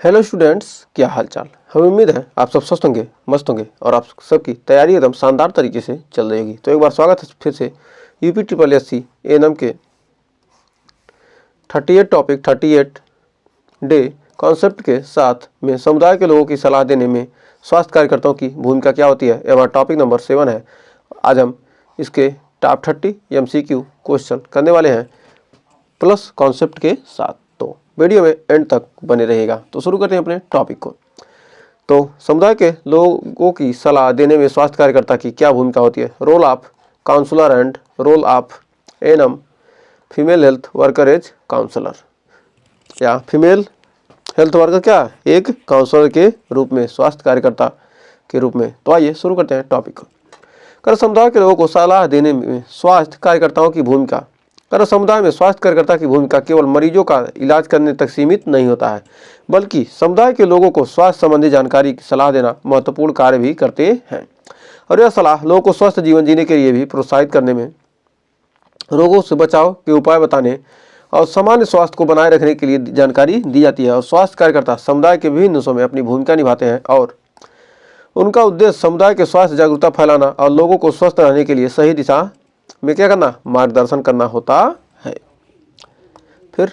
Hello students, क्या हाल चाल। हमें उम्मीद है आप सब स्वस्थ होंगे, मस्त होंगे और आप सबकी तैयारी एकदम शानदार तरीके से चल रही होगी। तो एक बार स्वागत है फिर से UP triple S C ANM के 38 टॉपिक 38 डे कॉन्सेप्ट के साथ में समुदाय के लोगों की सलाह देने में स्वास्थ्य कार्यकर्ताओं की भूमिका क्या होती है। यह हमारा टॉपिक नंबर 7 है। आज हम इसके टॉप 30 MCQ क्वेश्चन करने वाले हैं प्लस कॉन्सेप्ट के साथ। तो वीडियो में एंड तक बने रहेगा। तो शुरू करते हैं अपने टॉपिक को। तो समुदाय के लोगों की सलाह देने में स्वास्थ्य कार्यकर्ता की क्या भूमिका होती है। Role of counsellor and role of ANM female health worker as counsellor, या फीमेल हेल्थ वर्कर क्या एक काउंसलर के रूप में, स्वास्थ्य कार्यकर्ता के रूप में। तो आइए शुरू करते हैं टॉपिक को। कर समुदाय के लोगों को सलाह देने में स्वास्थ्य कार्यकर्ताओं की भूमिका। कर समुदाय में स्वास्थ्य कार्यकर्ता की भूमिका केवल मरीजों का इलाज करने तक सीमित नहीं होता है, बल्कि समुदाय के लोगों को स्वास्थ्य संबंधी जानकारी की सलाह देना महत्वपूर्ण कार्य भी करते हैं। और यह सलाह लोगों को स्वस्थ जीवन जीने के लिए भी प्रोत्साहित करने में, रोगों से बचाव के उपाय बताने और सामान्य स्वास्थ्य को बनाए रखने के लिए जानकारी दी जाती है। और स्वास्थ्य कार्यकर्ता समुदाय के विभिन्न हिस्सों में अपनी भूमिका निभाते हैं और उनका उद्देश्य समुदाय के स्वास्थ्य जागरूकता फैलाना और लोगों को स्वस्थ रहने के लिए सही दिशा में क्या करना, मार्गदर्शन करना होता है। फिर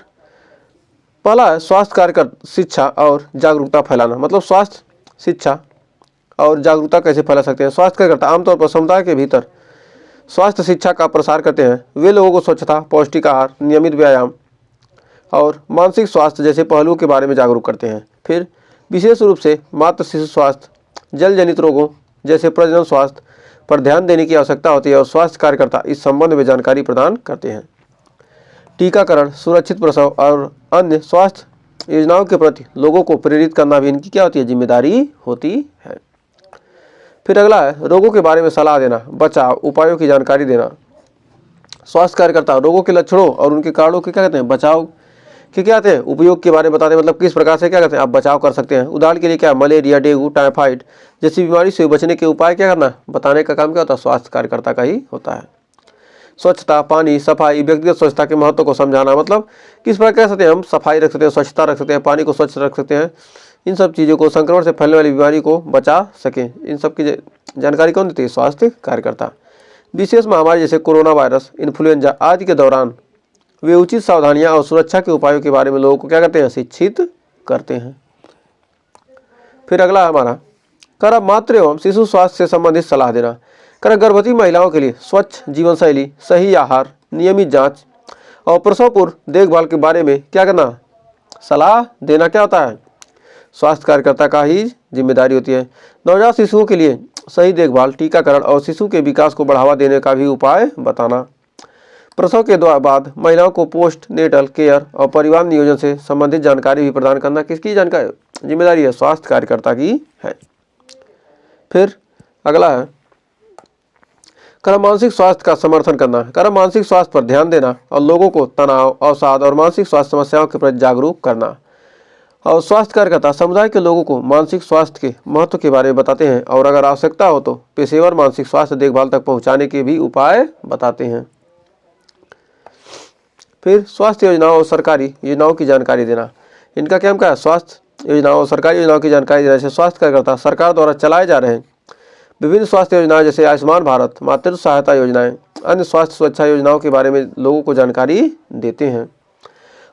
पहला है स्वास्थ्य कार्यकर्ता शिक्षा और जागरूकता फैलाना। मतलब स्वास्थ्य शिक्षा और जागरूकता कैसे फैला सकते हैं। स्वास्थ्य कार्यकर्ता आमतौर पर समुदाय के भीतर स्वास्थ्य शिक्षा का प्रसार करते हैं। वे लोगों को स्वच्छता, पौष्टिक आहार, नियमित व्यायाम और मानसिक स्वास्थ्य जैसे पहलुओं के बारे में जागरूक करते हैं। फिर विशेष रूप से मातृ शिशु स्वास्थ्य, जल जनित रोगों जैसे प्रजनन स्वास्थ्य पर ध्यान देने की आवश्यकता होती है और स्वास्थ्य कार्यकर्ता इस संबंध में जानकारी प्रदान करते हैं। टीकाकरण, सुरक्षित प्रसव और अन्य स्वास्थ्य योजनाओं के प्रति लोगों को प्रेरित करना भी इनकी क्या होती है, जिम्मेदारी होती है। फिर अगला है रोगों के बारे में सलाह देना, बचाव उपायों की जानकारी देना। स्वास्थ्य कार्यकर्ता रोगों के लक्षणों और उनके कारणों के क्या कहते हैं, बचाव कि क्या कहते हैं, उपयोग के बारे में बताते हैं। मतलब किस प्रकार से क्या कहते हैं आप बचाव कर सकते हैं। उदाहरण के लिए क्या, मलेरिया, डेंगू, टाइफाइड जैसी बीमारी से बचने के उपाय क्या करना, बताने का काम क्या होता है, स्वास्थ्य कार्यकर्ता का ही होता है। स्वच्छता, पानी, सफाई, व्यक्तिगत स्वच्छता के महत्व को समझाना। मतलब किस प्रकार कह सकते हैं हम सफाई रख सकते हैं, स्वच्छता रख सकते हैं, पानी को स्वच्छ रख सकते हैं। इन सब चीज़ों को, संक्रमण से फैलने वाली बीमारी को बचा सकें, इन सब की जानकारी कौन देती है, स्वास्थ्य कार्यकर्ता। विशेष महामारी जैसे कोरोना वायरस, इन्फ्लुएंजा आदि के दौरान वे उचित सावधानियां और सुरक्षा के उपायों के बारे में लोगों को क्या करते हैं, शिक्षित करते हैं। फिर अगला हमारा कर मातृ एवं शिशु स्वास्थ्य से संबंधित सलाह देना। कर गर्भवती महिलाओं के लिए स्वच्छ जीवन शैली, सही आहार, नियमित जांच और प्रसव पूर्व देखभाल के बारे में क्या करना, सलाह देना क्या होता है, स्वास्थ्य कार्यकर्ता का ही जिम्मेदारी होती है। नवजात शिशुओं के लिए सही देखभाल, टीकाकरण और शिशु के विकास को बढ़ावा देने का भी उपाय बताना। प्रसव के बाद महिलाओं को पोस्ट नेटल केयर और परिवार नियोजन से संबंधित जानकारी भी प्रदान करना किसकी जानकारी, जिम्मेदारी है, स्वास्थ्य कार्यकर्ता की है। फिर अगला है कर मानसिक स्वास्थ्य का समर्थन करना। कर मानसिक स्वास्थ्य पर ध्यान देना और लोगों को तनाव, अवसाद और मानसिक स्वास्थ्य समस्याओं के प्रति जागरूक करना। और स्वास्थ्य कार्यकर्ता समुदाय के लोगों को मानसिक स्वास्थ्य के महत्व के बारे में बताते हैं और अगर आवश्यकता हो तो पेशेवर मानसिक स्वास्थ्य देखभाल तक पहुंचाने के भी उपाय बताते हैं। फिर स्वास्थ्य योजनाओं और सरकारी योजनाओं की जानकारी देना। इनका क्या है, स्वास्थ्य योजनाओं और सरकारी योजनाओं की जानकारी देना। जैसे स्वास्थ्य कार्यकर्ता सरकार द्वारा चलाए जा रहे हैं विभिन्न स्वास्थ्य योजनाएं जैसे आयुष्मान भारत, मातृ सहायता योजनाएं, अन्य स्वास्थ्य सुरक्षा योजनाओं के बारे में लोगों को जानकारी देते हैं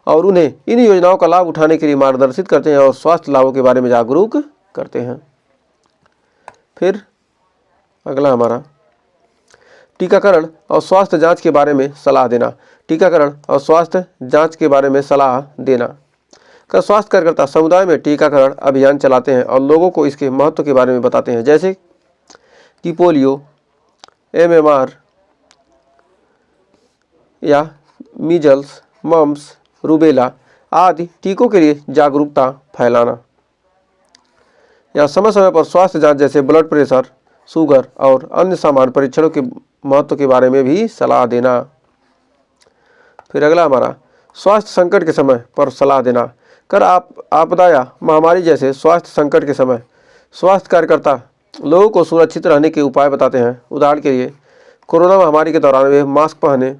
और उन्हें इन योजनाओं का लाभ उठाने के लिए मार्गदर्शित करते हैं और स्वास्थ्य लाभों के बारे में जागरूक करते हैं। फिर अगला हमारा टीकाकरण और स्वास्थ्य जांच के बारे में सलाह देना। टीकाकरण और स्वास्थ्य जांच के बारे में सलाह देना। कर स्वास्थ्य कार्यकर्ता समुदाय में टीकाकरण अभियान चलाते हैं और लोगों को इसके महत्व के बारे में बताते हैं। जैसे कि पोलियो, MMR या मीजल्स, मम्स, रूबेला आदि टीकों के लिए जागरूकता फैलाना। या समय समय पर स्वास्थ्य जांच जैसे ब्लड प्रेशर, शुगर और अन्य सामान्य परीक्षणों के महत्व के बारे में भी सलाह देना। फिर अगला हमारा स्वास्थ्य संकट के समय पर सलाह देना। कर आपदा या महामारी जैसे स्वास्थ्य संकट के समय स्वास्थ्य कार्यकर्ता लोगों को सुरक्षित रहने के उपाय बताते हैं। उदाहरण के लिए कोरोना महामारी के दौरान वे मास्क पहने,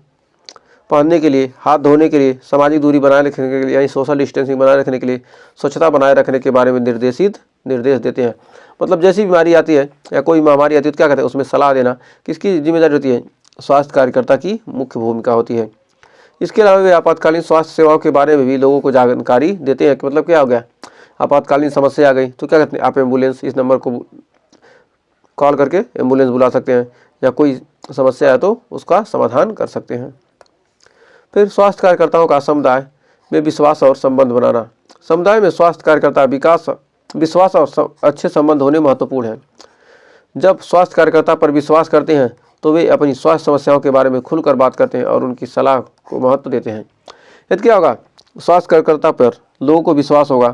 पहनने के लिए, हाथ धोने के लिए, सामाजिक दूरी बनाए रखने के लिए यानी सोशल डिस्टेंसिंग बनाए रखने के लिए, स्वच्छता बनाए रखने के बारे में निर्देश देते हैं। मतलब जैसी बीमारी आती है या कोई महामारी आती है तो क्या करते हैं, उसमें सलाह देना किसकी जिम्मेदारी होती है, स्वास्थ्य कार्यकर्ता की मुख्य भूमिका होती है। इसके अलावा वे आपातकालीन स्वास्थ्य सेवाओं के बारे में भी लोगों को जानकारी देते हैं कि मतलब क्या हो गया, आपातकालीन समस्या आ गई तो क्या करते हैं, आप एम्बुलेंस इस नंबर को कॉल करके एम्बुलेंस बुला सकते हैं, या कोई समस्या है तो उसका समाधान कर सकते हैं। फिर स्वास्थ्य कार्यकर्ताओं का समुदाय में विश्वास और संबंध बनाना। समुदाय में स्वास्थ्य कार्यकर्ता विश्वास और अच्छे संबंध होने महत्वपूर्ण है। जब स्वास्थ्य कार्यकर्ता पर विश्वास करते हैं तो वे अपनी स्वास्थ्य समस्याओं के बारे में खुलकर बात करते हैं और उनकी सलाह को महत्व देते हैं। यदि क्या होगा, स्वास्थ्य कार्यकर्ता पर लोगों को विश्वास होगा,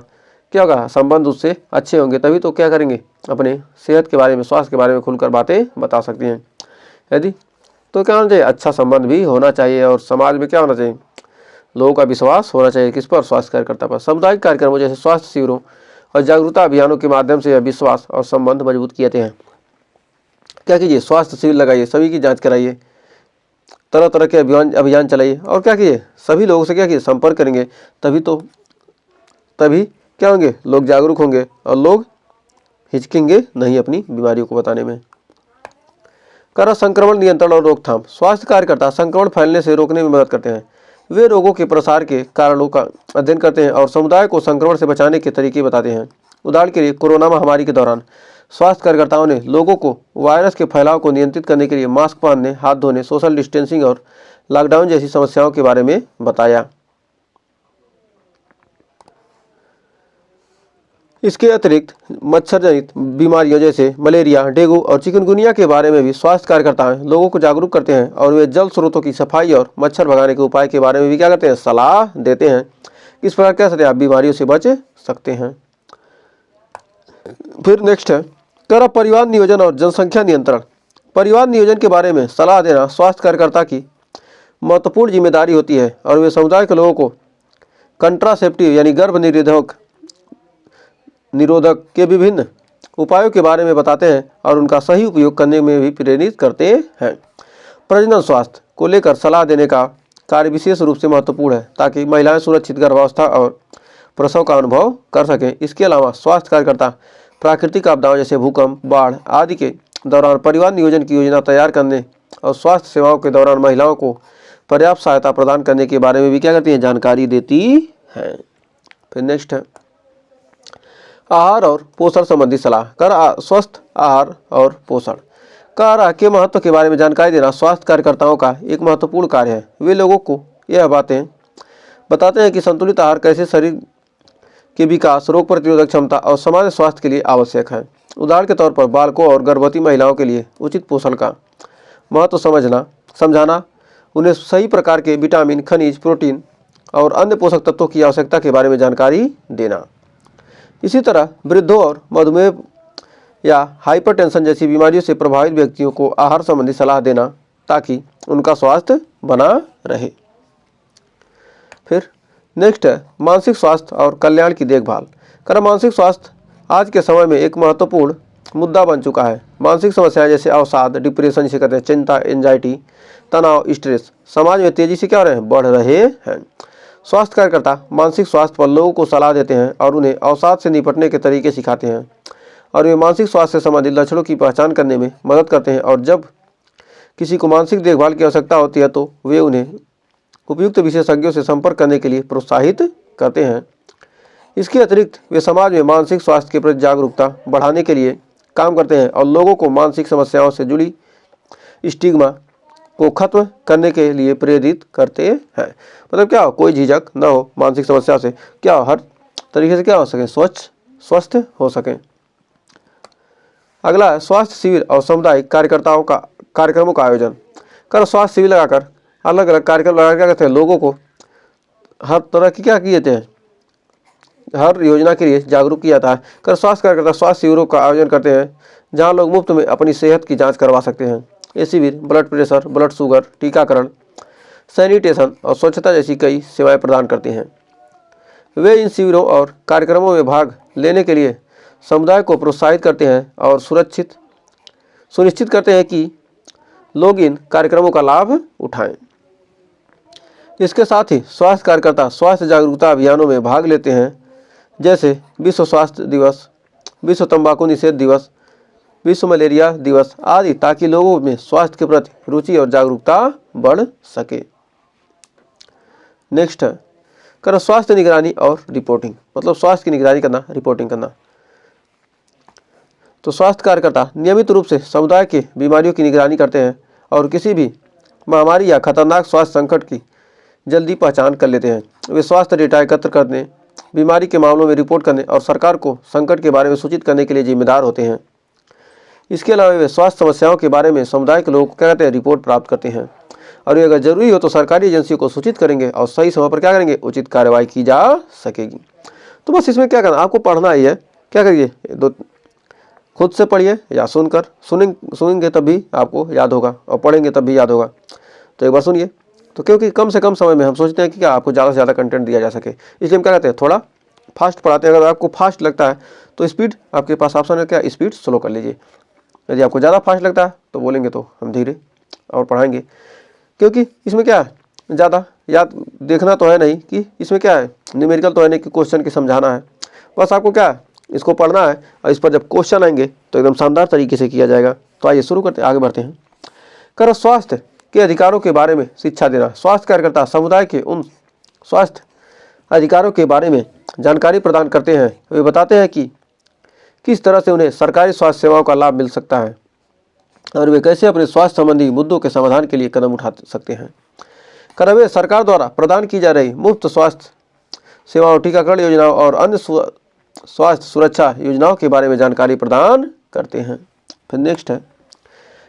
क्या होगा, संबंध उससे अच्छे होंगे, तभी तो क्या करेंगे, अपने सेहत के बारे में, स्वास्थ्य के बारे में खुलकर बातें बता सकती हैं। यदि तो क्या होना चाहिए, अच्छा संबंध भी होना चाहिए और समाज में क्या होना चाहिए, लोगों का विश्वास होना चाहिए किस पर, स्वास्थ्य कार्यकर्ता पर। सामुदायिक कार्यक्रमों जैसे स्वास्थ्य शिविरों और जागरूकता अभियानों के माध्यम से यह विश्वास और संबंध मजबूत किए जाते हैं। क्या कीजिए, स्वास्थ्य शिविर लगाइए, सभी की जांच कराइए, तरह तरह के अभियान चलाइए और क्या कीजिए, सभी लोगों से क्या कीजिए, संपर्क करेंगे, तभी क्या होंगे, लोग जागरूक होंगे और लोग हिचकेंगे नहीं अपनी बीमारियों को बताने में। संक्रमण नियंत्रण और रोकथाम। स्वास्थ्य कार्यकर्ता संक्रमण फैलने से रोकने में मदद करते हैं। वे रोगों के प्रसार के कारणों का अध्ययन करते हैं और समुदाय को संक्रमण से बचाने के तरीके बताते हैं। उदाहरण के लिए कोरोना महामारी के दौरान स्वास्थ्य कार्यकर्ताओं ने लोगों को वायरस के फैलाव को नियंत्रित करने के लिए मास्क पहनने, हाथ धोने, सोशल डिस्टेंसिंग और लॉकडाउन जैसी समस्याओं के बारे में बताया। इसके अतिरिक्त मच्छर जनित बीमारियों जैसे मलेरिया, डेंगू और चिकनगुनिया के बारे में भी स्वास्थ्य कार्यकर्ता लोगों को जागरूक करते हैं और वे जल स्रोतों की सफाई और मच्छर भगाने के उपाय के बारे में भी क्या करते हैं, सलाह देते हैं। इस प्रकार क्या सकते हैं, आप बीमारियों से बच सकते हैं। फिर नेक्स्ट है परिवार नियोजन और जनसंख्या नियंत्रण। परिवार नियोजन के बारे में सलाह देना स्वास्थ्य कार्यकर्ता की महत्वपूर्ण जिम्मेदारी होती है और वे समुदाय के लोगों को कंट्रासेप्टिव यानी गर्भ निरोधक के विभिन्न उपायों के बारे में बताते हैं और उनका सही उपयोग करने में भी प्रेरित करते हैं। प्रजनन स्वास्थ्य को लेकर सलाह देने का कार्य विशेष रूप से महत्वपूर्ण है ताकि महिलाएं सुरक्षित गर्भावस्था और प्रसव का अनुभव कर सकें। इसके अलावा स्वास्थ्य कार्यकर्ता प्राकृतिक आपदाओं जैसे भूकंप, बाढ़ आदि के दौरान परिवार नियोजन की योजना तैयार करने और स्वास्थ्य सेवाओं के दौरान महिलाओं को पर्याप्त सहायता प्रदान करने के बारे में भी क्या करती हैं, जानकारी देती है। फिर नेक्स्ट है आहार और पोषण संबंधी सलाह। स्वस्थ आहार और पोषण के महत्व के बारे में जानकारी देना स्वास्थ्य कार्यकर्ताओं का एक महत्वपूर्ण कार्य है। वे लोगों को यह बातें बताते हैं कि संतुलित आहार कैसे शरीर के विकास, रोग प्रतिरोधक क्षमता और सामान्य स्वास्थ्य के लिए आवश्यक है। उदाहरण के तौर पर बालकों और गर्भवती महिलाओं के लिए उचित पोषण का महत्व समझाना, उन्हें सही प्रकार के विटामिन, खनिज, प्रोटीन और अन्य पोषक तत्वों की आवश्यकता के बारे में जानकारी देना। इसी तरह वृद्धों और मधुमेह या हाइपरटेंशन जैसी बीमारियों से प्रभावित व्यक्तियों को आहार संबंधी सलाह देना ताकि उनका स्वास्थ्य बना रहे। फिर नेक्स्ट है मानसिक स्वास्थ्य और कल्याण की देखभाल। मानसिक स्वास्थ्य आज के समय में एक महत्वपूर्ण मुद्दा बन चुका है। मानसिक समस्याएं जैसे अवसाद, डिप्रेशन जिसे कहते हैं, चिंता, एंजाइटी, तनाव, स्ट्रेस समाज में तेजी से क्या बढ़ रहे हैं। स्वास्थ्य कार्यकर्ता मानसिक स्वास्थ्य पर लोगों को सलाह देते हैं और उन्हें अवसाद से निपटने के तरीके सिखाते हैं और वे मानसिक स्वास्थ्य से संबंधित लक्षणों की पहचान करने में मदद करते हैं और जब किसी को मानसिक देखभाल की आवश्यकता होती है तो वे उन्हें उपयुक्त विशेषज्ञों से संपर्क करने के लिए प्रोत्साहित करते हैं। इसके अतिरिक्त वे समाज में मानसिक स्वास्थ्य के प्रति जागरूकता बढ़ाने के लिए काम करते हैं और लोगों को मानसिक समस्याओं से जुड़ी स्टिग्मा को खत्म करने के लिए प्रेरित करते हैं। मतलब क्या हो, कोई झिझक न हो, मानसिक समस्या से क्या हो, हर तरीके से क्या हो सके, स्वस्थ हो सकें। अगला है स्वास्थ्य शिविर और सामुदायिक कार्यक्रमों का आयोजन। स्वास्थ्य शिविर लगाकर अलग अलग कार्यक्रम लगा क्या करते हैं, लोगों को हर तरह की क्या किए जाते हैं, हर योजना के लिए जागरूक किया जाता है। स्वास्थ्य कार्यकर्ता स्वास्थ्य शिविरों का आयोजन करते हैं जहां लोग मुफ्त में अपनी सेहत की जांच करवा सकते हैं। ये शिविर ब्लड प्रेशर, ब्लड शुगर, टीकाकरण, सैनिटेशन और स्वच्छता जैसी कई सेवाएं प्रदान करते हैं। वे इन शिविरों और कार्यक्रमों में भाग लेने के लिए समुदाय को प्रोत्साहित करते हैं और सुनिश्चित करते हैं कि लोग इन कार्यक्रमों का लाभ उठाएं। इसके साथ ही स्वास्थ्य कार्यकर्ता स्वास्थ्य जागरूकता अभियानों में भाग लेते हैं, जैसे विश्व स्वास्थ्य दिवस, विश्व तंबाकू निषेध दिवस, विश्व मलेरिया दिवस आदि, ताकि लोगों में स्वास्थ्य के प्रति रुचि और जागरूकता बढ़ सके। नेक्स्ट है करो स्वास्थ्य निगरानी और रिपोर्टिंग, मतलब स्वास्थ्य की निगरानी करना, रिपोर्टिंग करना। तो स्वास्थ्य कार्यकर्ता नियमित रूप से समुदाय के बीमारियों की निगरानी करते हैं और किसी भी महामारी या खतरनाक स्वास्थ्य संकट की जल्दी पहचान कर लेते हैं। वे स्वास्थ्य डेटा एकत्र करने, बीमारी के मामलों में रिपोर्ट करने और सरकार को संकट के बारे में सूचित करने के लिए जिम्मेदार होते हैं। इसके अलावा वे स्वास्थ्य समस्याओं के बारे में समुदाय के लोगों को क्या कहते हैं, रिपोर्ट प्राप्त करते हैं और ये अगर जरूरी हो तो सरकारी एजेंसियों को सूचित करेंगे और सही समय पर क्या करेंगे, उचित कार्रवाई की जा सकेगी। तो बस इसमें क्या करना, आपको पढ़ना ही है। क्या करिए, दो खुद से पढ़िए या सुनेंगे तब भी आपको याद होगा और पढ़ेंगे तब भी याद होगा। तो एक बार सुनिए। तो क्योंकि कम से कम समय में हम सोचते हैं कि क्या आपको ज़्यादा से ज़्यादा कंटेंट दिया जा सके, इसलिए हम क्या कहते हैं, थोड़ा फास्ट पढ़ाते हैं। अगर आपको फास्ट लगता है तो स्पीड आपके पास ऑप्शन है, क्या स्पीड स्लो कर लीजिए। यदि आपको ज़्यादा फास्ट लगता है तो बोलेंगे तो हम धीरे और पढ़ाएंगे, क्योंकि इसमें क्या है, ज़्यादा याद देखना तो है नहीं कि इसमें क्या है, न्यूमेरिकल तो है नहीं कि क्वेश्चन की समझाना है। बस आपको क्या है, इसको पढ़ना है और इस पर जब क्वेश्चन आएंगे तो एकदम शानदार तरीके से किया जाएगा। तो आइए शुरू करते हैं, आगे बढ़ते हैं। करो स्वास्थ्य के अधिकारों के बारे में शिक्षा देना। स्वास्थ्य कार्यकर्ता समुदाय के उन स्वास्थ्य अधिकारों के बारे में जानकारी प्रदान करते हैं। वे बताते हैं कि किस तरह से उन्हें सरकारी स्वास्थ्य सेवाओं का लाभ मिल सकता है और वे कैसे अपने स्वास्थ्य संबंधी मुद्दों के समाधान के लिए कदम उठा सकते हैं। वे सरकार द्वारा प्रदान की जा रही मुफ्त स्वास्थ्य सेवाओं, टीकाकरण योजनाओं और अन्य स्वास्थ्य सुरक्षा योजनाओं के बारे में जानकारी प्रदान करते हैं। फिर नेक्स्ट है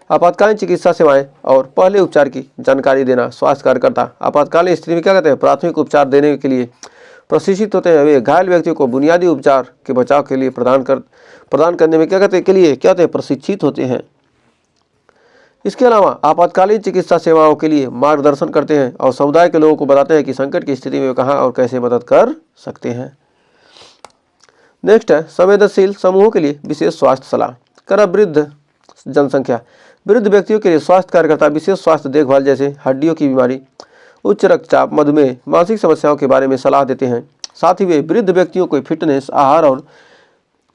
आपातकालीन चिकित्सा सेवाएं और पहले उपचार की जानकारी देना। स्वास्थ्य कार्यकर्ता आपातकालीन स्थिति में क्या कहते हैं, प्राथमिक उपचार देने के लिए प्रशिक्षित होते हैं। वे घायल व्यक्तियों को बुनियादी उपचार के बचाव के लिए प्रदान करने में क्या कहते हैं, के लिए क्या कहते हैं, प्रशिक्षित होते हैं। इसके अलावा आपातकालीन चिकित्सा सेवाओं के लिए मार्गदर्शन करते हैं और समुदाय के लोगों को बताते हैं कि संकट की स्थिति में वे कहां और कैसे मदद कर सकते हैं। नेक्स्ट है संवेदनशील समूहों के लिए विशेष स्वास्थ्य सलाह। वृद्ध जनसंख्या, वृद्ध व्यक्तियों के लिए स्वास्थ्य कार्यकर्ता विशेष स्वास्थ्य देखभाल जैसे हड्डियों की बीमारी, उच्च रक्तचाप, मधुमेह, मानसिक समस्याओं के बारे में सलाह देते हैं। साथ ही वे वृद्ध व्यक्तियों को फिटनेस, आहार और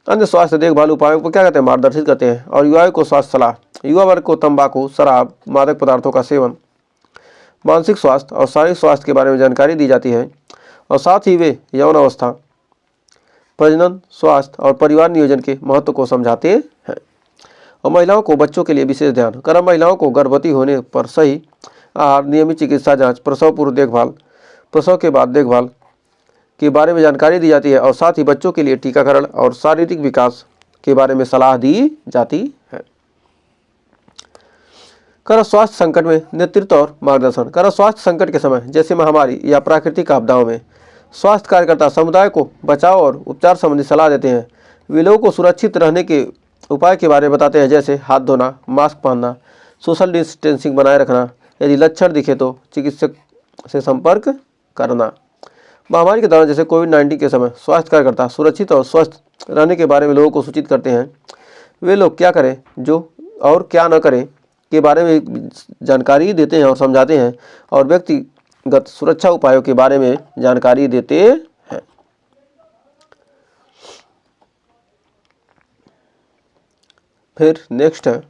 अन्य स्वास्थ्य देखभाल उपायों को क्या कहते हैं, मार्गदर्शित करते हैं। और युवाओं को स्वास्थ्य सलाह, युवा वर्ग को तंबाकू, शराब, मादक पदार्थों का सेवन, मानसिक स्वास्थ्य और शारीरिक स्वास्थ्य के बारे में जानकारी दी जाती है। और साथ ही वे यौन अवस्था, प्रजनन, स्वास्थ्य और परिवार नियोजन के महत्व को समझाते हैं। और महिलाओं को बच्चों के लिए विशेष ध्यान। महिलाओं को गर्भवती होने पर सही आहार, नियमित चिकित्सा जांच, प्रसव पूर्व देखभाल, प्रसव के बाद देखभाल के बारे में जानकारी दी जाती है। और साथ ही बच्चों के लिए टीकाकरण और शारीरिक विकास के बारे में सलाह दी जाती है। स्वास्थ्य संकट में नेतृत्व और मार्गदर्शन। स्वास्थ्य संकट के समय जैसे महामारी या प्राकृतिक आपदाओं में स्वास्थ्य कार्यकर्ता समुदाय को बचाव और उपचार संबंधी सलाह देते हैं। वे लोगों को सुरक्षित रहने के उपाय के बारे में बताते हैं, जैसे हाथ धोना, मास्क पहनना, सोशल डिस्टेंसिंग बनाए रखना, यदि लक्षण दिखे तो चिकित्सक से संपर्क करना। महामारी के दौरान जैसे कोविड-19 के समय स्वास्थ्य कार्यकर्ता सुरक्षित और स्वस्थ रहने के बारे में लोगों को सूचित करते हैं। वे लोग क्या करें जो और क्या न करें के बारे में जानकारी देते हैं और समझाते हैं और व्यक्तिगत सुरक्षा उपायों के बारे में जानकारी देते हैं। फिर नेक्स्ट है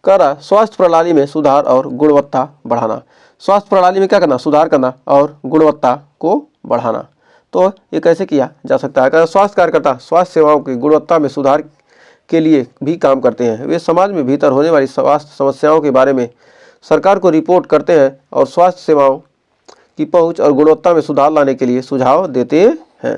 स्वास्थ्य प्रणाली में सुधार और गुणवत्ता बढ़ाना। स्वास्थ्य प्रणाली में क्या करना, सुधार करना और गुणवत्ता को बढ़ाना। तो ये कैसे किया जा सकता है? स्वास्थ्य कार्यकर्ता स्वास्थ्य सेवाओं की गुणवत्ता में सुधार के लिए भी काम करते हैं। वे समाज में भीतर होने वाली स्वास्थ्य समस्याओं के बारे में सरकार को रिपोर्ट करते हैं और स्वास्थ्य सेवाओं की पहुंच और गुणवत्ता में सुधार लाने के लिए सुझाव देते हैं।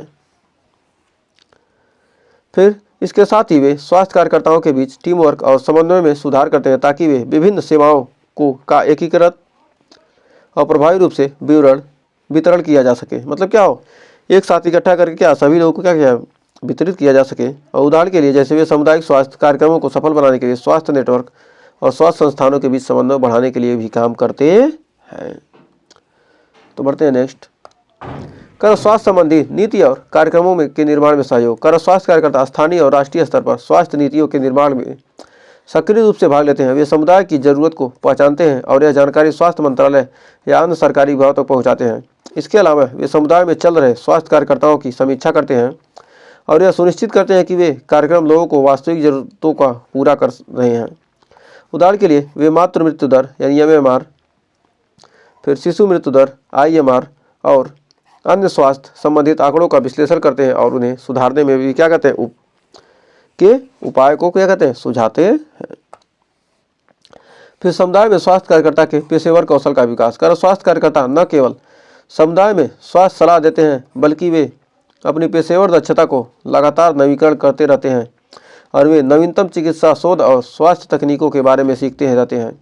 फिर इसके साथ ही वे स्वास्थ्य कार्यकर्ताओं के बीच टीम वर्क और समन्वय में सुधार करते हैं ताकि वे विभिन्न सेवाओं का एकीकृत और प्रभावी रूप से वितरण किया जा सके। मतलब क्या हो, एक साथ इकट्ठा करके क्या सभी लोगों को क्या वितरित किया जा सके। और उदाहरण के लिए जैसे वे सामुदायिक स्वास्थ्य कार्यक्रमों को सफल बनाने के लिए स्वास्थ्य नेटवर्क और स्वास्थ्य संस्थानों के बीच समन्वय बढ़ाने के लिए भी काम करते हैं। तो बढ़ते हैं नेक्स्ट। स्वास्थ्य संबंधी नीति और कार्यक्रमों के निर्माण में सहयोग। स्वास्थ्य कार्यकर्ता स्थानीय और राष्ट्रीय स्तर पर स्वास्थ्य नीतियों के निर्माण में सक्रिय रूप से भाग लेते हैं। वे समुदाय की जरूरत को पहचानते हैं और यह जानकारी स्वास्थ्य मंत्रालय या अन्य सरकारी विभागों तक पहुंचाते हैं। इसके अलावा वे समुदाय में चल रहे स्वास्थ्य कार्यकर्ताओं की समीक्षा करते हैं और यह सुनिश्चित करते हैं कि वे कार्यक्रम लोगों को वास्तविक जरूरतों का पूरा कर रहे हैं। उदाहरण के लिए वे मातृ मृत्यु दर यानी MMR, फिर शिशु मृत्यु दर IMR और अन्य स्वास्थ्य संबंधित आंकड़ों का विश्लेषण करते हैं और उन्हें सुधारने में भी क्या कहते हैं उपाय को क्या कहते हैं सुझाते हैं। फिर समुदाय में स्वास्थ्य कार्यकर्ता के पेशेवर कौशल का विकास कर स्वास्थ्य कार्यकर्ता न केवल समुदाय में स्वास्थ्य सलाह देते हैं बल्कि वे अपनी पेशेवर दक्षता को लगातार नवीनीकरण करते रहते हैं और वे नवीनतम चिकित्सा शोध और स्वास्थ्य तकनीकों के बारे में सीखते रहते हैं।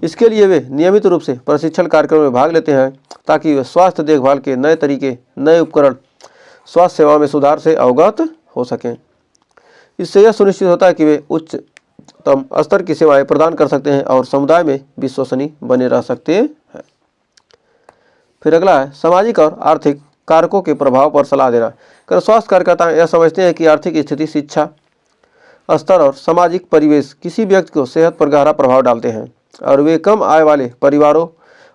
इसके लिए वे नियमित रूप से प्रशिक्षण कार्यक्रम में भाग लेते हैं ताकि वे स्वास्थ्य देखभाल के नए तरीके, नए उपकरण, स्वास्थ्य सेवाओं में सुधार से अवगत हो सकें। इससे यह सुनिश्चित होता है कि वे उच्चतम स्तर की सेवाएं प्रदान कर सकते हैं और समुदाय में विश्वसनीय बने रह सकते हैं। फिर अगला है सामाजिक और आर्थिक कारकों के प्रभाव पर सलाह देना। कर स्वास्थ्य कार्यकर्ता यह समझते हैं कि आर्थिक स्थिति, शिक्षा स्तर और सामाजिक परिवेश किसी व्यक्ति को सेहत पर गहरा प्रभाव डालते हैं और वे कम आय वाले परिवारों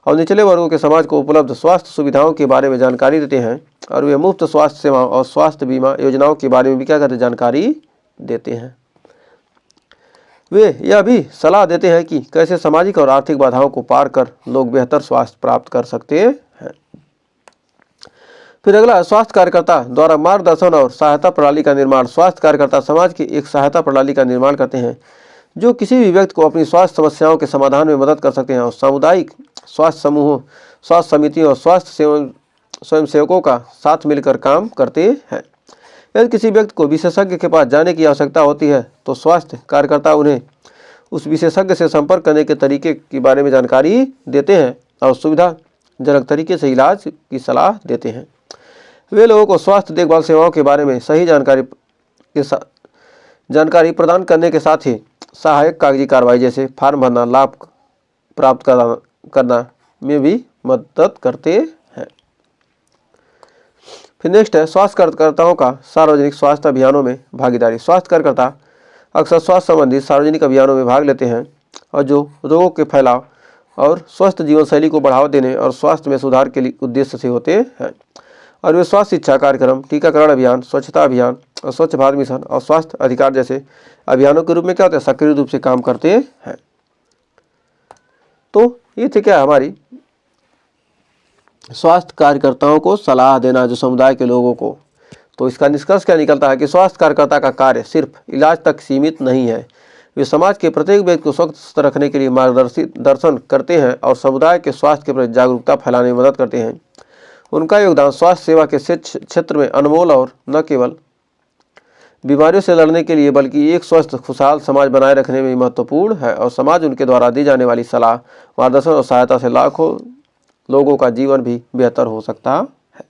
और निचले वर्गों के समाज को उपलब्ध स्वास्थ्य सुविधाओं के बारे में जानकारी देते हैं और वे मुफ्त स्वास्थ्य सेवाओं और स्वास्थ्य बीमा योजनाओं के बारे में भी क्या करते हैं जानकारी देते हैं। वे यह भी सलाह देते हैं कि कैसे सामाजिक और आर्थिक बाधाओं को पार कर लोग बेहतर स्वास्थ्य प्राप्त कर सकते हैं। फिर अगला स्वास्थ्य कार्यकर्ता द्वारा मार्गदर्शन और सहायता प्रणाली का निर्माण। स्वास्थ्य कार्यकर्ता समाज की एक सहायता प्रणाली का निर्माण करते हैं जो किसी भी व्यक्ति को अपनी स्वास्थ्य समस्याओं के समाधान में मदद कर सकते हैं और सामुदायिक स्वास्थ्य समूहों, स्वास्थ्य समितियों और स्वास्थ्य स्वयंसेवकों का साथ मिलकर काम करते हैं। यदि किसी व्यक्ति को विशेषज्ञ के पास जाने की आवश्यकता होती है तो स्वास्थ्य कार्यकर्ता उन्हें उस विशेषज्ञ से संपर्क करने के तरीके के बारे में जानकारी देते हैं और सुविधाजनक तरीके से इलाज की सलाह देते हैं। वे लोगों को स्वास्थ्य देखभाल सेवाओं के बारे में सही जानकारी प्रदान करने के साथ ही सहायक कागजी कार्रवाई जैसे फॉर्म भरना, लाभ प्राप्त करना में भी मदद करते हैं। फिर नेक्स्ट है स्वास्थ्य कार्यकर्ताओं का सार्वजनिक स्वास्थ्य अभियानों में भागीदारी। स्वास्थ्य कार्यकर्ता अक्सर स्वास्थ्य संबंधी सार्वजनिक अभियानों में भाग लेते हैं और जो रोगों के फैलाव और स्वस्थ जीवन शैली को बढ़ावा देने और स्वास्थ्य में सुधार के लिए उद्देश्य से होते हैं और वे स्वास्थ्य शिक्षा कार्यक्रम, टीकाकरण अभियान, स्वच्छता अभियान और स्वच्छ भारत मिशन और स्वास्थ्य अधिकार जैसे अभियानों के रूप में क्या होता है सक्रिय रूप से काम करते हैं। तो ये थे क्या हमारी स्वास्थ्य कार्यकर्ताओं को सलाह देना जो समुदाय के लोगों को। तो इसका निष्कर्ष क्या निकलता है कि स्वास्थ्य कार्यकर्ता का कार्य सिर्फ इलाज तक सीमित नहीं है। वे समाज के प्रत्येक व्यक्ति को स्वस्थ रखने के लिए मार्गदर्शन करते हैं और समुदाय के स्वास्थ्य के प्रति जागरूकता फैलाने में मदद करते हैं। उनका योगदान स्वास्थ्य सेवा के क्षेत्र में अनमोल और न केवल बीमारियों से लड़ने के लिए बल्कि एक स्वस्थ खुशहाल समाज बनाए रखने में महत्वपूर्ण है और समाज उनके द्वारा दी जाने वाली सलाह, मार्गदर्शन और सहायता से लाखों लोगों का जीवन भी बेहतर हो सकता है।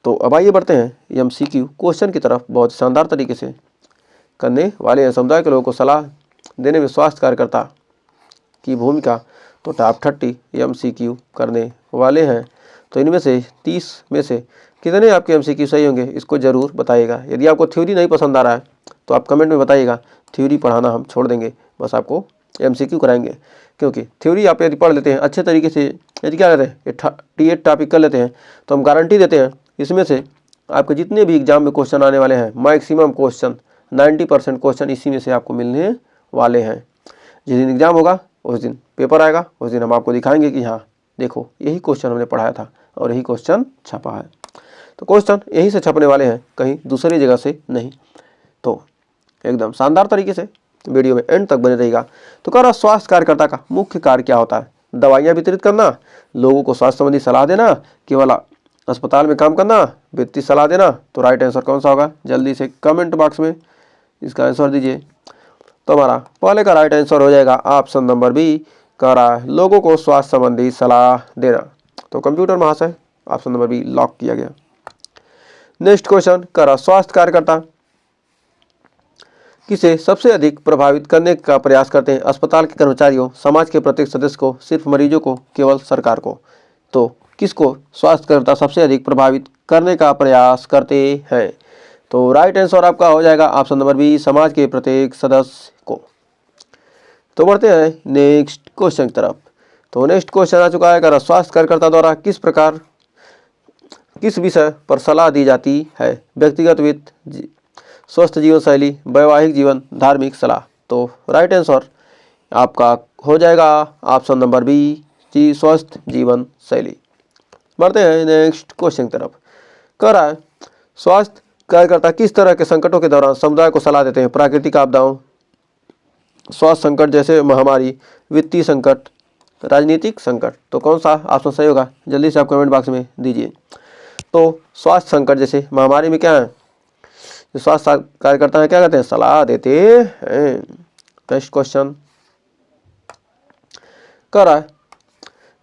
तो अब आइए बढ़ते हैं MCQ क्वेश्चन की तरफ। बहुत शानदार तरीके से करने वाले हैं समुदाय के लोगों को सलाह देने में स्वास्थ्य कार्यकर्ता की भूमिका। तो टॉप 30 MCQ करने वाले हैं। तो इनमें से 30 में से कितने आपके MCQ सही होंगे इसको ज़रूर बताइएगा। यदि आपको थ्योरी नहीं पसंद आ रहा है तो आप कमेंट में बताइएगा, थ्योरी पढ़ाना हम छोड़ देंगे, बस आपको MCQ कराएंगे। क्योंकि थ्योरी आप यदि पढ़ लेते हैं अच्छे तरीके से, यदि क्या करते हैं T8 टॉपिक कर लेते हैं तो हम गारंटी देते हैं इसमें से आपके जितने भी एग्जाम में क्वेश्चन आने वाले हैं मैक्सिमम क्वेश्चन 90% क्वेश्चन इसी में से आपको मिलने वाले हैं। जिस दिन एग्जाम होगा उस दिन पेपर आएगा, उस दिन हम आपको दिखाएंगे कि हाँ देखो यही क्वेश्चन हमने पढ़ाया था और यही क्वेश्चन छपा है। तो क्वेश्चन यहीं से छपने वाले हैं, कहीं दूसरी जगह से नहीं। तो एकदम शानदार तरीके से वीडियो में एंड तक बने रहेगा। तो कह रहा स्वास्थ्य कार्यकर्ता का मुख्य कार्य क्या होता है? दवाइयाँ वितरित करना, लोगों को स्वास्थ्य संबंधी सलाह देना, केवल अस्पताल में काम करना, वित्तीय सलाह देना। तो राइट आंसर कौन सा होगा? जल्दी से कमेंट बॉक्स में इसका आंसर दीजिए। तो हमारा पहले का राइट आंसर हो जाएगा ऑप्शन नंबर बी, कह रहा है लोगों को स्वास्थ्य संबंधी सलाह देना। तो कंप्यूटर महाशय ऑप्शन नंबर बी लॉक किया गया। नेक्स्ट क्वेश्चन कह रहा स्वास्थ्य कार्यकर्ता किसे सबसे अधिक प्रभावित करने का प्रयास करते हैं? अस्पताल के कर्मचारियों, समाज के प्रत्येक सदस्य को, सिर्फ मरीजों को, केवल सरकार को? तो किसको स्वास्थ्य कार्यकर्ता सबसे अधिक प्रभावित करने का प्रयास करते हैं? तो राइट आंसर आपका हो जाएगा ऑप्शन नंबर बी, समाज के प्रत्येक सदस्य को। तो बढ़ते हैं नेक्स्ट क्वेश्चन की तरफ। तो नेक्स्ट क्वेश्चन आ चुका है, अगर स्वास्थ्य कार्यकर्ता द्वारा किस विषय पर सलाह दी जाती है? व्यक्तिगत वित्त, स्वस्थ जीवन शैली, वैवाहिक जीवन, धार्मिक सलाह। तो राइट आंसर आपका हो जाएगा ऑप्शन नंबर बी, जी स्वस्थ जीवन शैली। बढ़ते हैं नेक्स्ट क्वेश्चन की तरफ। कह रहा है, स्वास्थ्य कार्यकर्ता किस तरह के संकटों के दौरान समुदाय को सलाह देते हैं? प्राकृतिक आपदाओं, स्वास्थ्य संकट जैसे महामारी, वित्तीय संकट, राजनीतिक संकट। तो कौन सा ऑप्शन सही होगा? जल्दी से आप कमेंट बॉक्स में दीजिए। तो स्वास्थ्य संकट जैसे महामारी में क्या है, जो स्वास्थ्य कार्यकर्ता है क्या कहते हैं? सलाह देते हैं। नेक्स्ट क्वेश्चन कह रहा है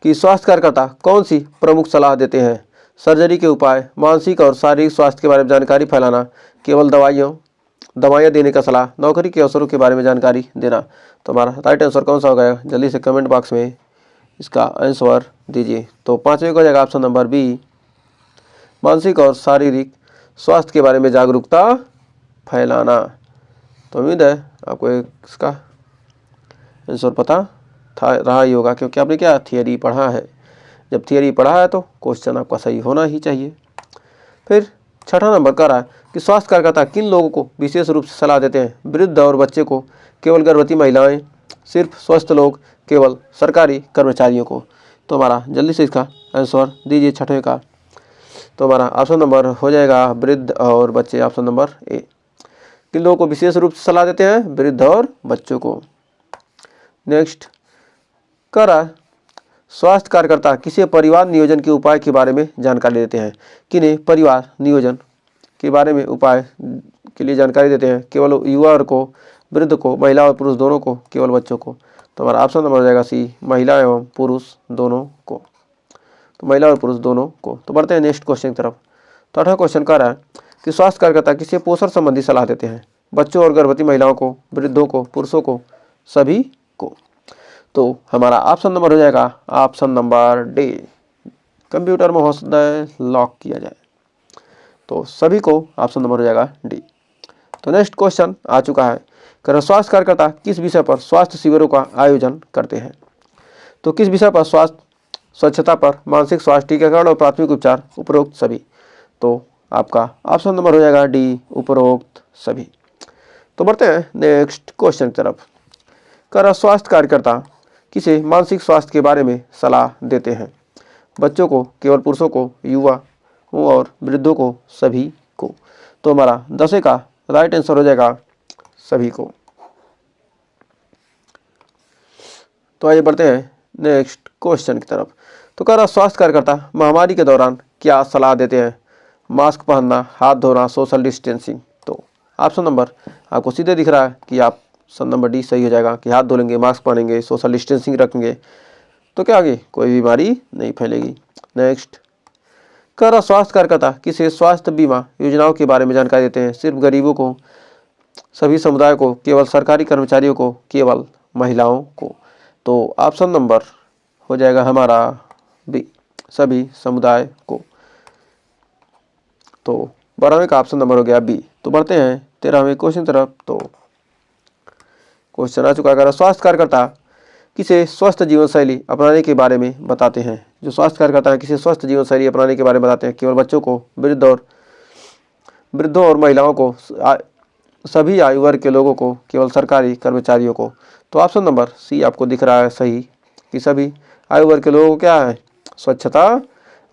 कि स्वास्थ्य कार्यकर्ता कौन सी प्रमुख सलाह देते हैं? सर्जरी के उपाय, मानसिक और शारीरिक स्वास्थ्य के बारे में जानकारी फैलाना, केवल दवाइयाँ देने का सलाह, नौकरी के अवसरों के बारे में जानकारी देना। तो हमारा राइट आंसर कौन सा होगा? जल्दी से कमेंट बॉक्स में इसका आंसर दीजिए। तो पांचवें को हो जाएगा ऑप्शन नंबर बी, मानसिक और शारीरिक स्वास्थ्य के बारे में जागरूकता फैलाना। तो उम्मीद है आपको इसका आंसर पता था रहा ही होगा, क्योंकि आपने क्या थियरी पढ़ा है। जब थियरी पढ़ा है तो क्वेश्चन आपका सही होना ही चाहिए। फिर छठा नंबर कह रहा है कि स्वास्थ्य कार्यकर्ता किन लोगों को विशेष रूप से सलाह देते हैं? वृद्ध और बच्चे को, केवल गर्भवती महिलाएं, सिर्फ स्वस्थ लोग, केवल सरकारी कर्मचारियों को। तो हमारा जल्दी से इसका आंसर दीजिए छठवें का। तो हमारा ऑप्शन नंबर हो जाएगा वृद्ध और बच्चे, ऑप्शन नंबर ए। किन लोगों को विशेष रूप से सलाह देते हैं? वृद्ध और बच्चों को। नेक्स्ट कह रहा है, स्वास्थ्य कार्यकर्ता किसी परिवार नियोजन के उपाय के बारे में जानकारी देते हैं? किन्हें परिवार नियोजन के बारे में उपाय के लिए जानकारी देते हैं? केवल युवा को, वृद्ध को, महिला और पुरुष दोनों को, केवल बच्चों को। तो हमारा ऑप्शन नंबर हो जाएगा सी, महिला एवं पुरुष दोनों को। तो महिला और पुरुष दोनों को। तो बढ़ते हैं नेक्स्ट क्वेश्चन की तरफ। तो 8वां क्वेश्चन कह रहा है कि स्वास्थ्य कार्यकर्ता किसी पोषण संबंधी सलाह देते हैं? बच्चों और गर्भवती महिलाओं को, वृद्धों को, पुरुषों को, सभी को। तो हमारा ऑप्शन नंबर हो जाएगा ऑप्शन नंबर डी। कंप्यूटर में हो सकता है लॉक किया जाए, तो सभी को ऑप्शन नंबर हो जाएगा डी। तो नेक्स्ट क्वेश्चन आ चुका है, स्वास्थ्य कार्यकर्ता किस विषय पर स्वास्थ्य शिविरों का आयोजन करते हैं? तो किस विषय पर? स्वास्थ्य, स्वच्छता पर, मानसिक स्वास्थ्य, टीकाकरण और प्राथमिक उपचार, उपरोक्त सभी। तो आपका ऑप्शन नंबर हो जाएगा डी, उपरोक्त सभी। तो बढ़ते हैं नेक्स्ट क्वेश्चन की तरफ। स्वास्थ्य कार्यकर्ता किसे मानसिक स्वास्थ्य के बारे में सलाह देते हैं? बच्चों को, केवल पुरुषों को, युवा और वृद्धों को, सभी को। तो हमारा 10वें का राइट आंसर हो जाएगा सभी को। तो आइए बढ़ते हैं नेक्स्ट क्वेश्चन की तरफ। तो स्वास्थ्य कार्यकर्ता महामारी के दौरान क्या सलाह देते हैं? मास्क पहनना, हाथ धोना, सोशल डिस्टेंसिंग। तो ऑप्शन नंबर आपको सीधे दिख रहा है कि ऑप्शन नंबर डी सही हो जाएगा कि हाथ धोलेंगे, मास्क पहनेंगे, सोशल डिस्टेंसिंग रखेंगे, तो क्या आगे कोई बीमारी नहीं फैलेगी। नेक्स्ट स्वास्थ्य कार्यकर्ता किसे स्वास्थ्य बीमा योजनाओं के बारे में जानकारी देते हैं? सिर्फ गरीबों को, सभी समुदाय को, केवल सरकारी कर्मचारियों को, केवल महिलाओं को। तो ऑप्शन नंबर हो जाएगा हमारा बी, सभी समुदाय को। तो 12वें का ऑप्शन नंबर हो गया बी। तो बढ़ते हैं 13वें क्वेश्चन तरफ। तो क्वेश्चन आ चुका है, स्वास्थ्य कार्यकर्ता किसे स्वस्थ जीवन शैली अपनाने के बारे में बताते हैं? जो स्वास्थ्य कार्यकर्ता है किसे स्वस्थ जीवन शैली अपनाने के बारे में बताते हैं? केवल बच्चों को, वृद्धों और महिलाओं को, सभी आयु वर्ग के लोगों को, केवल सरकारी कर्मचारियों को। तो ऑप्शन नंबर सी आपको दिख रहा है सही कि सभी आयु वर्ग के लोगों को क्या है? स्वच्छता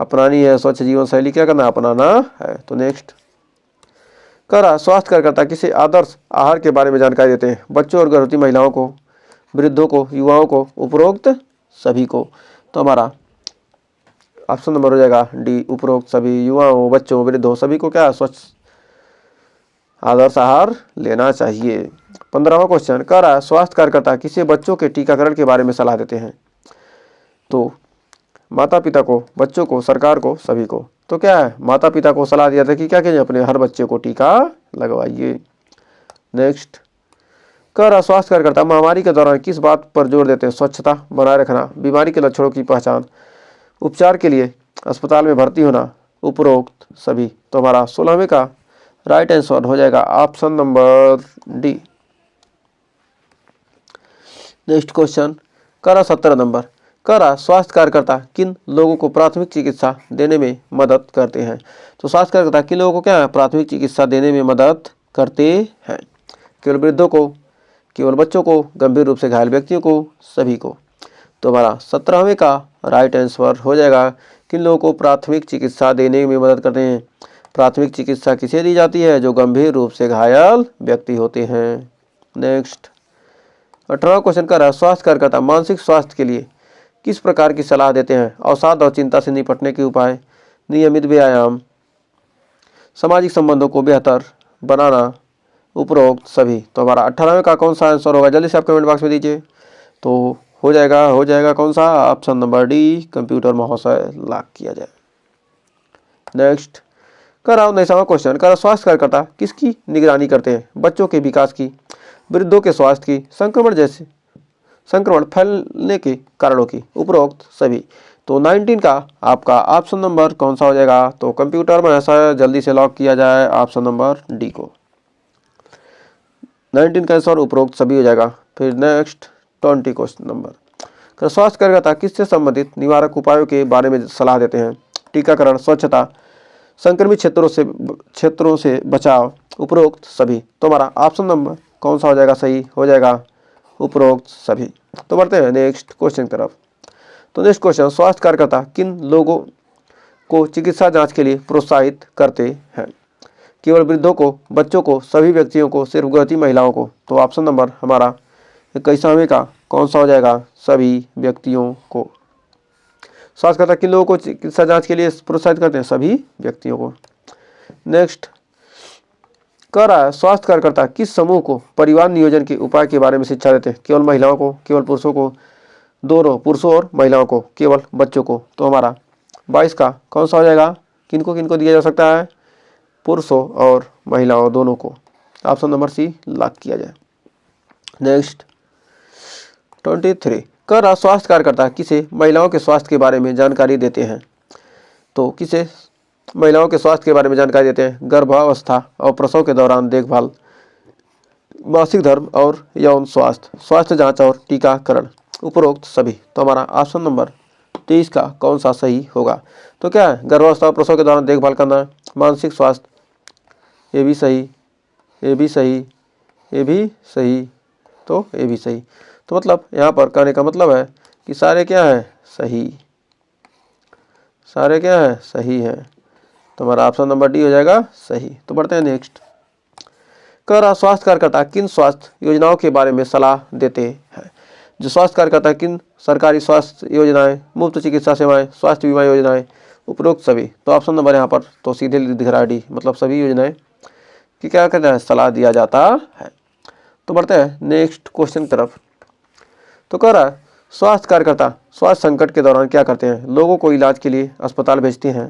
अपनानी है, स्वच्छ जीवन शैली क्या करना, अपनाना है। तो नेक्स्ट स्वास्थ्य कार्यकर्ता किसे आदर्श आहार के बारे में जानकारी देते हैं? बच्चों और गर्भवती महिलाओं को, वृद्धों को, युवाओं को, उपरोक्त सभी को। तो हमारा ऑप्शन नंबर हो जाएगा डी, उपरोक्त सभी, युवाओं, बच्चों, वृद्धों, सभी को क्या स्वच्छ आदर्श आहार लेना चाहिए। 15वां क्वेश्चन स्वास्थ्य कार्यकर्ता किसी बच्चों के टीकाकरण के बारे में सलाह देते हैं? तो माता पिता को, बच्चों को, सरकार को, सभी को। तो क्या है, माता पिता को सलाह दिया था कि क्या कीजिए, अपने हर बच्चे को टीका लगवाइए। नेक्स्ट स्वास्थ्य कार्यकर्ता महामारी के दौरान किस बात पर जोर देते हैं? स्वच्छता बनाए रखना, बीमारी के लक्षणों की पहचान, उपचार के लिए अस्पताल में भर्ती होना, उपरोक्त सभी। तो हमारा 16वें का राइट आंसर हो जाएगा option number D. Next question करा 17 नंबर, करा स्वास्थ्य कार्यकर्ता किन लोगों को प्राथमिक चिकित्सा देने में मदद करते हैं। तो स्वास्थ्य कार्यकर्ता किन लोगों को क्या है, प्राथमिक चिकित्सा देने में मदद करते हैं। केवल वृद्धों को, केवल बच्चों को, गंभीर रूप से घायल व्यक्तियों को, सभी को। तो हमारा 17वें का राइट आंसर हो जाएगा किन लोगों को प्राथमिक चिकित्सा देने में मदद करते हैं। प्राथमिक चिकित्सा किसे दी जाती है, जो गंभीर रूप से घायल व्यक्ति होते हैं। नेक्स्ट 18वां क्वेश्चन कर रहा है, स्वास्थ्य कार्यकर्ता मानसिक स्वास्थ्य के लिए किस प्रकार की सलाह देते हैं। अवसाद और चिंता से निपटने के उपाय, नियमित व्यायाम, सामाजिक संबंधों को बेहतर बनाना, उपरोक्त सभी। तो हमारा 18वें का कौन सा आंसर होगा, जल्दी से आप कमेंट बॉक्स में दीजिए। तो हो जाएगा कौन सा, ऑप्शन नंबर डी, कंप्यूटर महाशय लॉक किया जाए। नेक्स्ट करा 19वां क्वेश्चन, करा स्वास्थ्य कार्यकर्ता किसकी निगरानी करते हैं। बच्चों के विकास की, वृद्धों के स्वास्थ्य की, संक्रमण फैलने के कारणों की, उपरोक्त सभी। तो 19 का आपका ऑप्शन नंबर कौन सा हो जाएगा, तो कंप्यूटर में ऐसा जल्दी से लॉक किया जाए ऑप्शन नंबर डी को। 19 का आंसर उपरोक्त सभी हो जाएगा। फिर नेक्स्ट 20 क्वेश्चन नंबर, स्वास्थ्य कार्यकर्ता किससे संबंधित निवारक उपायों के बारे में सलाह देते हैं। टीकाकरण, स्वच्छता, संक्रमित क्षेत्रों से बचाव, उपरोक्त सभी। तो हमारा ऑप्शन नंबर कौन सा हो जाएगा, सही हो जाएगा उपरोक्त सभी। तो बढ़ते हैं नेक्स्ट क्वेश्चन की तरफ। तो नेक्स्ट क्वेश्चन, स्वास्थ्य कार्यकर्ता किन लोगों को चिकित्सा जांच के लिए प्रोत्साहित करते हैं। केवल वृद्धों को, बच्चों को, सभी व्यक्तियों को, सिर्फ गर्भवती महिलाओं को। तो ऑप्शन नंबर हमारा 21वें का कौन सा हो जाएगा, सभी व्यक्तियों को। स्वास्थ्य कार्यकर्ता किन लोगों को चिकित्सा जांच के लिए प्रोत्साहित करते हैं, सभी व्यक्तियों को। नेक्स्ट कर रहा है, स्वास्थ्य कार्यकर्ता किस समूह को परिवार नियोजन के उपाय के बारे में शिक्षा देते हैं। केवल महिलाओं को, केवल पुरुषों को, दोनों पुरुषों और महिलाओं को, केवल बच्चों को। तो हमारा 22 का कौन सा हो जाएगा, किनको किनको दिया जा सकता है, पुरुषों और महिलाओं दोनों को। ऑप्शन नंबर सी लॉक किया जाए। नेक्स्ट 23 कर रहा, स्वास्थ्य कार्यकर्ता किसे महिलाओं के स्वास्थ्य के बारे में जानकारी देते हैं। तो किसे महिलाओं के स्वास्थ्य के बारे में जानकारी देते हैं, गर्भावस्था और प्रसव के दौरान देखभाल, मासिक धर्म और यौन स्वास्थ्य, स्वास्थ्य जांच और टीकाकरण, उपरोक्त सभी। तो हमारा ऑप्शन नंबर 23 का कौन सा सही होगा। तो क्या है, गर्भावस्था और प्रसव के दौरान देखभाल करना, मानसिक स्वास्थ्य, ये भी सही, ये भी सही, ये भी सही, तो ये भी सही। तो मतलब यहाँ पर कहने का मतलब है कि सारे क्या है, सही, सारे क्या है, सही है। तो हमारा ऑप्शन नंबर डी हो जाएगा सही। तो बढ़ते हैं नेक्स्ट। कह रहा, स्वास्थ्य कार्यकर्ता किन स्वास्थ्य योजनाओं के बारे में सलाह देते हैं। जो स्वास्थ्य कार्यकर्ता किन सरकारी स्वास्थ्य योजनाएं, मुफ्त चिकित्सा सेवाएं, स्वास्थ्य बीमा योजनाएं, उपरोक्त सभी। तो ऑप्शन नंबर यहाँ पर तो सीधे दिख रहा है डी, मतलब सभी योजनाएं कि क्या करना है, सलाह दिया जाता है। तो बढ़ते हैं नेक्स्ट क्वेश्चन की तरफ। तो कह रहा है, स्वास्थ्य कार्यकर्ता स्वास्थ्य संकट के दौरान क्या करते हैं। लोगों को इलाज के लिए अस्पताल भेजते हैं,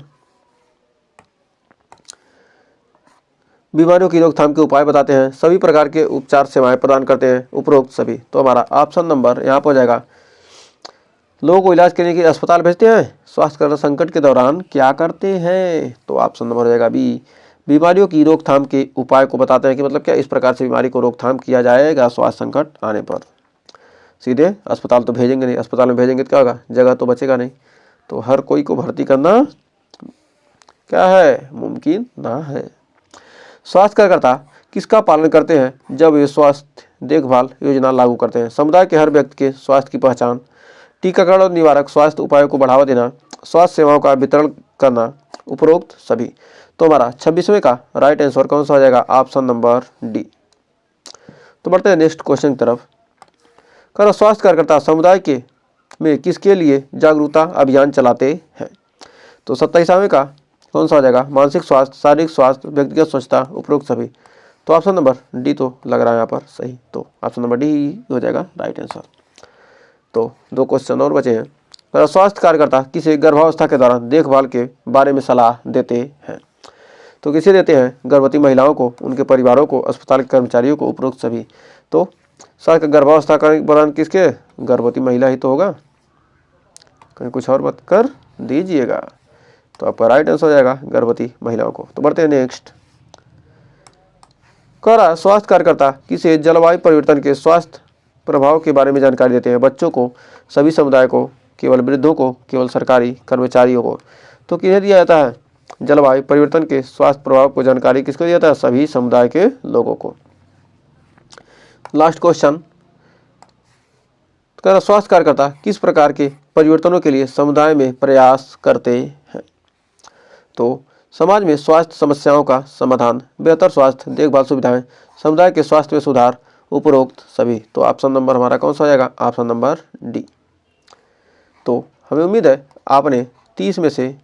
बीमारियों की रोकथाम के उपाय बताते हैं, सभी प्रकार के उपचार सेवाएं प्रदान करते हैं, उपरोक्त सभी। तो हमारा ऑप्शन नंबर यहाँ पर हो जाएगा, लोगों को इलाज करने के लिए अस्पताल भेजते हैं, स्वास्थ्य संकट के दौरान क्या करते हैं। तो ऑप्शन नंबर हो जाएगा बी, बीमारियों की रोकथाम के उपाय को बताते हैं कि मतलब क्या इस प्रकार से बीमारी को रोकथाम किया जाएगा स्वास्थ्य संकट आने पर। सीधे अस्पताल तो भेजेंगे नहीं, अस्पताल में भेजेंगे तो क्या होगा, जगह तो बचेगा नहीं। तो हर कोई को भर्ती करना क्या है, मुमकिन ना है। स्वास्थ्य कार्यकर्ता किसका पालन करते हैं जब वे स्वास्थ्य देखभाल योजना लागू करते हैं। समुदाय के हर व्यक्ति के स्वास्थ्य की पहचान, टीकाकरण और निवारक स्वास्थ्य उपायों को बढ़ावा देना, स्वास्थ्य सेवाओं का वितरण करना, उपरोक्त सभी। तो हमारा 26वें का राइट आंसर कौन सा हो जाएगा, ऑप्शन नंबर डी। तो बढ़ते हैं नेक्स्ट क्वेश्चन की तरफ। करो, स्वास्थ्य कार्यकर्ता समुदाय के में किसके लिए जागरूकता अभियान चलाते हैं। तो 27वें का कौन सा हो जाएगा, मानसिक स्वास्थ्य, शारीरिक स्वास्थ्य, व्यक्तिगत स्वच्छता, उपरोक्त सभी। तो ऑप्शन नंबर डी तो लग रहा है यहाँ पर सही। तो ऑप्शन नंबर डी हो जाएगा राइट आंसर। तो 2 क्वेश्चन और बचे हैं। स्वास्थ्य कार्यकर्ता किसे गर्भावस्था के दौरान देखभाल के बारे में सलाह देते हैं। तो किसे देते हैं, गर्भवती महिलाओं को, उनके परिवारों को, अस्पताल के कर्मचारियों को, उपरोक्त सभी। तो स्वास्थ्य गर्भावस्था के दौरान किसके, गर्भवती महिला ही तो होगा, कहीं कुछ और मत कर दीजिएगा। तो आपका राइट आंसर हो जाएगा गर्भवती महिलाओं को। तो बढ़ते हैं नेक्स्ट। कह रहा, स्वास्थ्य कार्यकर्ता किसे जलवायु परिवर्तन के स्वास्थ्य प्रभाव के बारे में जानकारी देते हैं। बच्चों को, सभी समुदाय को, केवल वृद्धों को, केवल सरकारी कर्मचारियों को। तो किन्हें दिया जाता है? जलवायु परिवर्तन के स्वास्थ्य प्रभाव को जानकारी किसको दिया जाता है? सभी समुदाय के लोगों को। लास्ट क्वेश्चन, स्वास्थ्य कार्यकर्ता किस प्रकार के परिवर्तनों के लिए समुदाय में प्रयास करते हैं? तो समाज में स्वास्थ्य समस्याओं का समाधान, बेहतर स्वास्थ्य देखभाल सुविधाएं, समुदाय के स्वास्थ्य में सुधार, उपरोक्त सभी। तो ऑप्शन नंबर हमारा कौन सा हो जाएगा? Option number D. तो हमें उम्मीद है आपने 30 में से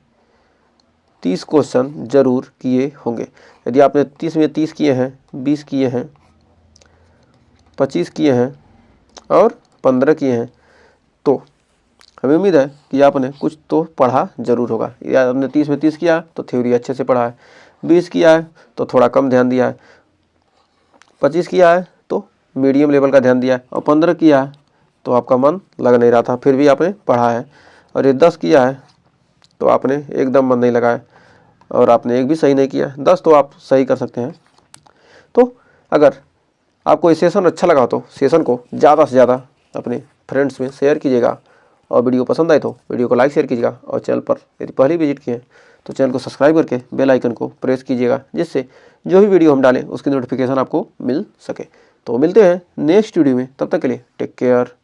30 क्वेश्चन जरूर किए होंगे। यदि आपने 30 में 30 किए हैं, 20 किए हैं, 25 किए हैं और 15 किए हैं, तो हमें उम्मीद है कि आपने कुछ तो पढ़ा जरूर होगा। या आपने 30 में 30 किया तो थ्योरी अच्छे से पढ़ा है, 20 किया है तो थोड़ा कम ध्यान दिया है, 25 किया है तो मीडियम लेवल का ध्यान दिया है, और 15 किया है तो आपका मन लग नहीं रहा था, फिर भी आपने पढ़ा है। और ये 10 किया है तो आपने एकदम मन नहीं लगाया और आपने एक भी सही नहीं किया। 10 तो आप सही कर सकते हैं। तो अगर आपको ये सेशन अच्छा लगा तो सेशन को ज़्यादा से ज़्यादा अपने फ्रेंड्स में शेयर कीजिएगा, और वीडियो पसंद आए तो वीडियो को लाइक शेयर कीजिएगा, और चैनल पर यदि पहले विजिट किए तो चैनल को सब्सक्राइब करके बेल आइकन को प्रेस कीजिएगा, जिससे जो भी वीडियो हम डालें उसकी नोटिफिकेशन आपको मिल सके। तो मिलते हैं नेक्स्ट वीडियो में, तब तक के लिए टेक केयर।